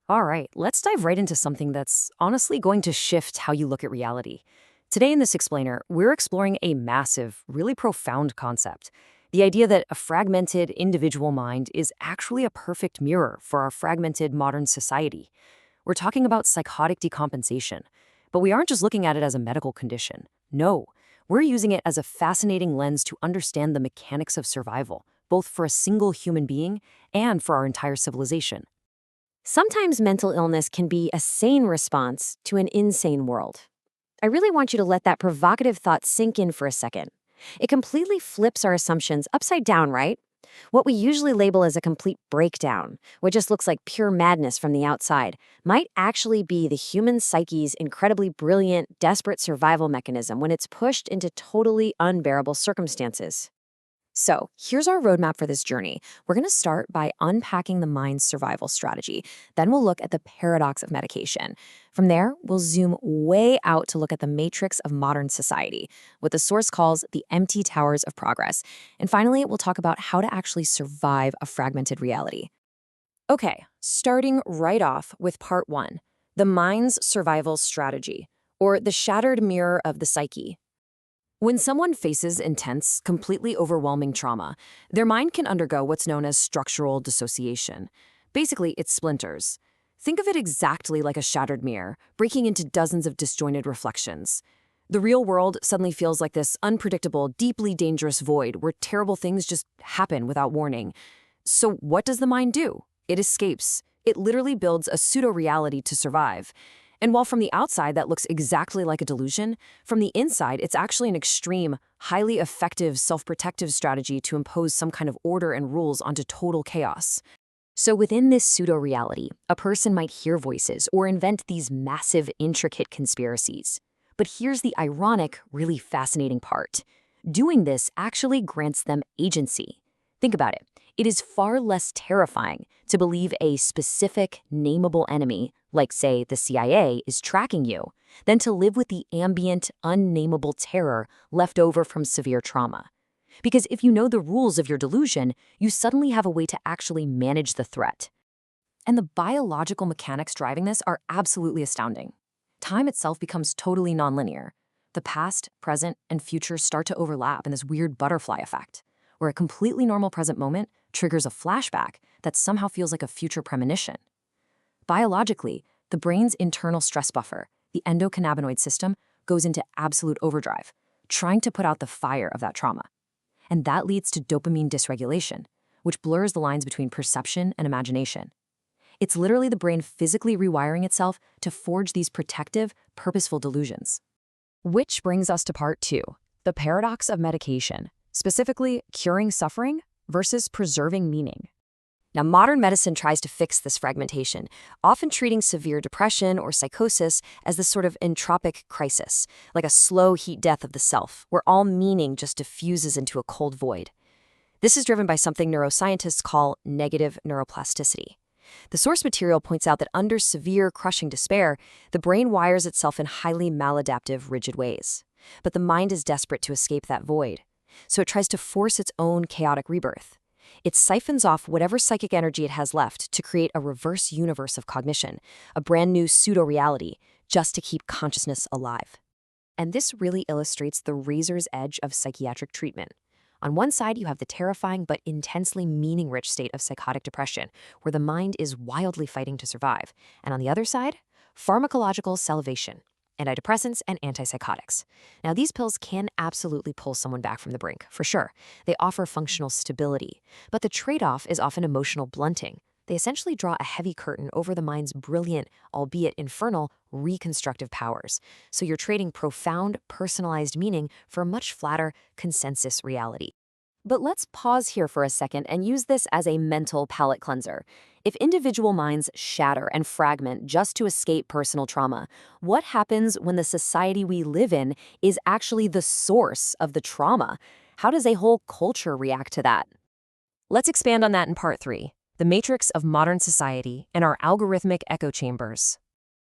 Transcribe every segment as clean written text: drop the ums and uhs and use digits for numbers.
All right, let's dive right into something that's honestly going to shift how you look at reality. Today in this explainer, we're exploring a massive, really profound concept. The idea that a fragmented individual mind is actually a perfect mirror for our fragmented modern society. We're talking about psychotic decompensation, but we aren't just looking at it as a medical condition. No, we're using it as a fascinating lens to understand the mechanics of survival, both for a single human being and for our entire civilization. Sometimes mental illness can be a sane response to an insane world. I really want you to let that provocative thought sink in for a second. It completely flips our assumptions upside down, right? What we usually label as a complete breakdown, what just looks like pure madness from the outside, might actually be the human psyche's incredibly brilliant, desperate survival mechanism when it's pushed into totally unbearable circumstances. So, here's our roadmap for this journey. We're going to start by unpacking the mind's survival strategy. Then we'll look at the paradox of medication. From there, we'll zoom way out to look at the matrix of modern society, what the source calls the empty towers of progress. And finally, we'll talk about how to actually survive a fragmented reality. Okay, starting right off with part one, the mind's survival strategy, or the shattered mirror of the psyche. When someone faces intense, completely overwhelming trauma, their mind can undergo what's known as structural dissociation. Basically, it splinters. Think of it exactly like a shattered mirror, breaking into dozens of disjointed reflections. The real world suddenly feels like this unpredictable, deeply dangerous void where terrible things just happen without warning. So what does the mind do? It escapes. It literally builds a pseudo-reality to survive. And while from the outside that looks exactly like a delusion, from the inside it's actually an extreme, highly effective self-protective strategy to impose some kind of order and rules onto total chaos. So within this pseudo-reality, a person might hear voices or invent these massive, intricate conspiracies. But here's the ironic, really fascinating part. Doing this actually grants them agency. Think about it. It is far less terrifying to believe a specific, nameable enemy, like, say, the CIA, is tracking you, than to live with the ambient, unnameable terror left over from severe trauma. Because if you know the rules of your delusion, you suddenly have a way to actually manage the threat. And the biological mechanics driving this are absolutely astounding. Time itself becomes totally nonlinear. The past, present, and future start to overlap in this weird butterfly effect, where a completely normal present moment triggers a flashback that somehow feels like a future premonition. Biologically, the brain's internal stress buffer, the endocannabinoid system, goes into absolute overdrive, trying to put out the fire of that trauma. And that leads to dopamine dysregulation, which blurs the lines between perception and imagination. It's literally the brain physically rewiring itself to forge these protective, purposeful delusions. Which brings us to part two, the paradox of medication, specifically curing suffering versus preserving meaning. Now, modern medicine tries to fix this fragmentation, often treating severe depression or psychosis as this sort of entropic crisis, like a slow heat death of the self, where all meaning just diffuses into a cold void. This is driven by something neuroscientists call negative neuroplasticity. The source material points out that under severe, crushing despair, the brain wires itself in highly maladaptive, rigid ways. But the mind is desperate to escape that void, so it tries to force its own chaotic rebirth. It siphons off whatever psychic energy it has left to create a reverse universe of cognition, a brand new pseudo-reality, just to keep consciousness alive. And this really illustrates the razor's edge of psychiatric treatment. On one side, you have the terrifying but intensely meaning-rich state of psychotic depression, where the mind is wildly fighting to survive. And on the other side, pharmacological salivation, antidepressants, and antipsychotics. Now, these pills can absolutely pull someone back from the brink, for sure. They offer functional stability, but the trade-off is often emotional blunting. They essentially draw a heavy curtain over the mind's brilliant, albeit infernal, reconstructive powers. So you're trading profound, personalized meaning for a much flatter consensus reality. But let's pause here for a second and use this as a mental palate cleanser. If individual minds shatter and fragment just to escape personal trauma, what happens when the society we live in is actually the source of the trauma? How does a whole culture react to that? Let's expand on that in part three, the matrix of modern society and our algorithmic echo chambers.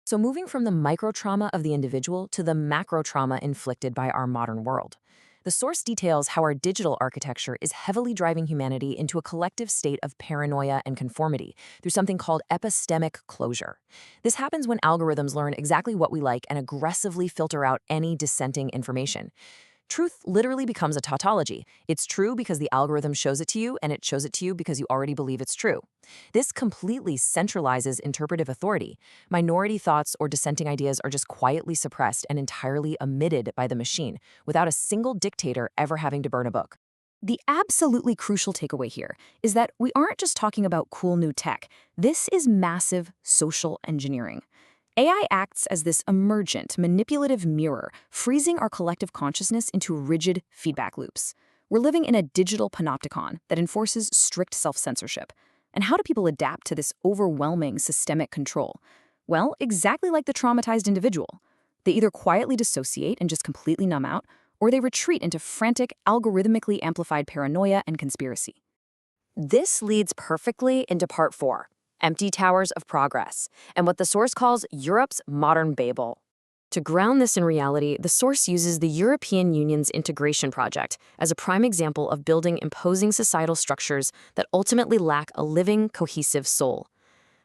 So moving from the micro trauma of the individual to the macro trauma inflicted by our modern world. The source details how our digital architecture is heavily driving humanity into a collective state of paranoia and conformity through something called epistemic closure. This happens when algorithms learn exactly what we like and aggressively filter out any dissenting information. Truth literally becomes a tautology. It's true because the algorithm shows it to you, and it shows it to you because you already believe it's true. This completely centralizes interpretive authority. Minority thoughts or dissenting ideas are just quietly suppressed and entirely omitted by the machine, without a single dictator ever having to burn a book. The absolutely crucial takeaway here is that we aren't just talking about cool new tech. This is massive social engineering. AI acts as this emergent, manipulative mirror, freezing our collective consciousness into rigid feedback loops. We're living in a digital panopticon that enforces strict self-censorship. And how do people adapt to this overwhelming systemic control? Well, exactly like the traumatized individual. They either quietly dissociate and just completely numb out, or they retreat into frantic, algorithmically amplified paranoia and conspiracy. This leads perfectly into part 4. Empty towers of progress, and what the source calls Europe's modern Babel. To ground this in reality, the source uses the European Union's integration project as a prime example of building imposing societal structures that ultimately lack a living, cohesive soul.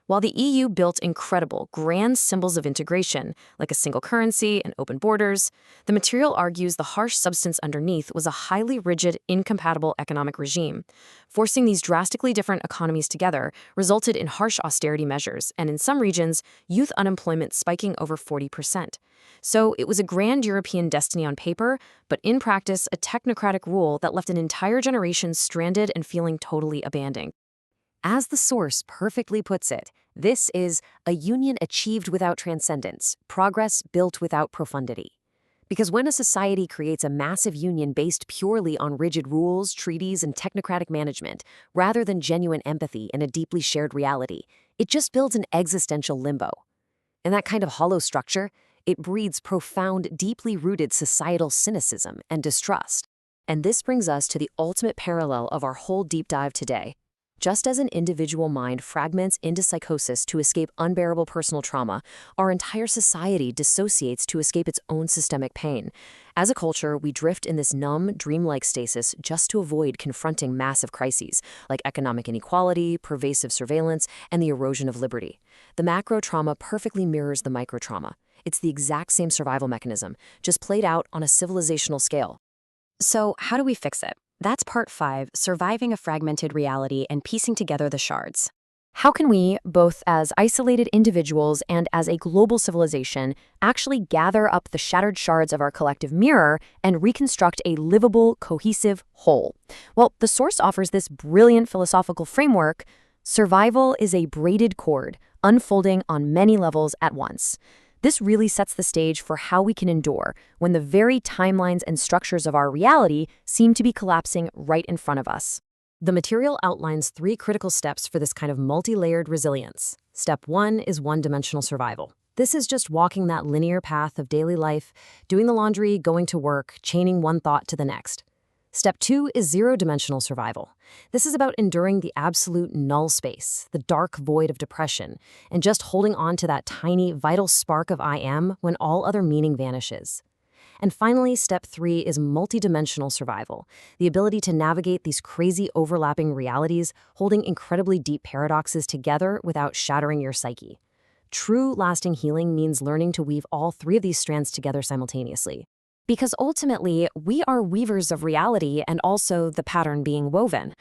While the EU built incredible, grand symbols of integration, like a single currency and open borders, the material argues the harsh substance underneath was a highly rigid, incompatible economic regime. Forcing these drastically different economies together resulted in harsh austerity measures, and in some regions, youth unemployment spiking over 40%. So it was a grand European destiny on paper, but in practice, a technocratic rule that left an entire generation stranded and feeling totally abandoned. As the source perfectly puts it, this is a union achieved without transcendence, progress built without profundity. Because when a society creates a massive union based purely on rigid rules, treaties, and technocratic management, rather than genuine empathy and a deeply shared reality, it just builds an existential limbo. And that kind of hollow structure, it breeds profound, deeply rooted societal cynicism and distrust. And this brings us to the ultimate parallel of our whole deep dive today. Just as an individual mind fragments into psychosis to escape unbearable personal trauma, our entire society dissociates to escape its own systemic pain. As a culture, we drift in this numb, dreamlike stasis just to avoid confronting massive crises, like economic inequality, pervasive surveillance, and the erosion of liberty. The macro trauma perfectly mirrors the micro trauma. It's the exact same survival mechanism, just played out on a civilizational scale. So, how do we fix it? That's part 5, surviving a fragmented reality and piecing together the shards. How can we, both as isolated individuals and as a global civilization, actually gather up the shattered shards of our collective mirror and reconstruct a livable, cohesive whole? Well, the source offers this brilliant philosophical framework. Survival is a braided cord, unfolding on many levels at once. This really sets the stage for how we can endure when the very timelines and structures of our reality seem to be collapsing right in front of us. The material outlines 3 critical steps for this kind of multi-layered resilience. Step 1 is one-dimensional survival. This is just walking that linear path of daily life, doing the laundry, going to work, chaining one thought to the next. Step 2 is zero-dimensional survival. This is about enduring the absolute null space, the dark void of depression, and just holding on to that tiny, vital spark of I am when all other meaning vanishes. And finally, step 3 is multidimensional survival, the ability to navigate these crazy overlapping realities, holding incredibly deep paradoxes together without shattering your psyche. True, lasting healing means learning to weave all 3 of these strands together simultaneously. Because ultimately, we are weavers of reality and also the pattern being woven.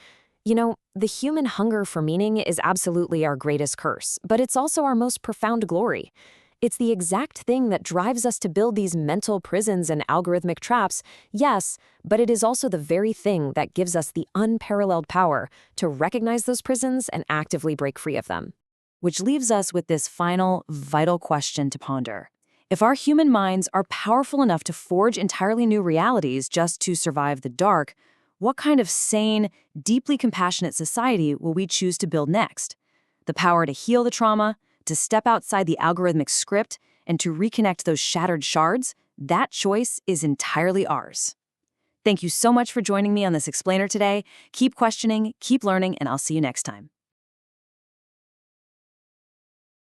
You know, the human hunger for meaning is absolutely our greatest curse, but it's also our most profound glory. It's the exact thing that drives us to build these mental prisons and algorithmic traps, yes, but it is also the very thing that gives us the unparalleled power to recognize those prisons and actively break free of them. Which leaves us with this final, vital question to ponder. If our human minds are powerful enough to forge entirely new realities just to survive the dark, what kind of sane, deeply compassionate society will we choose to build next? The power to heal the trauma, to step outside the algorithmic script, and to reconnect those shattered shards, that choice is entirely ours. Thank you so much for joining me on this explainer today. Keep questioning, keep learning, and I'll see you next time.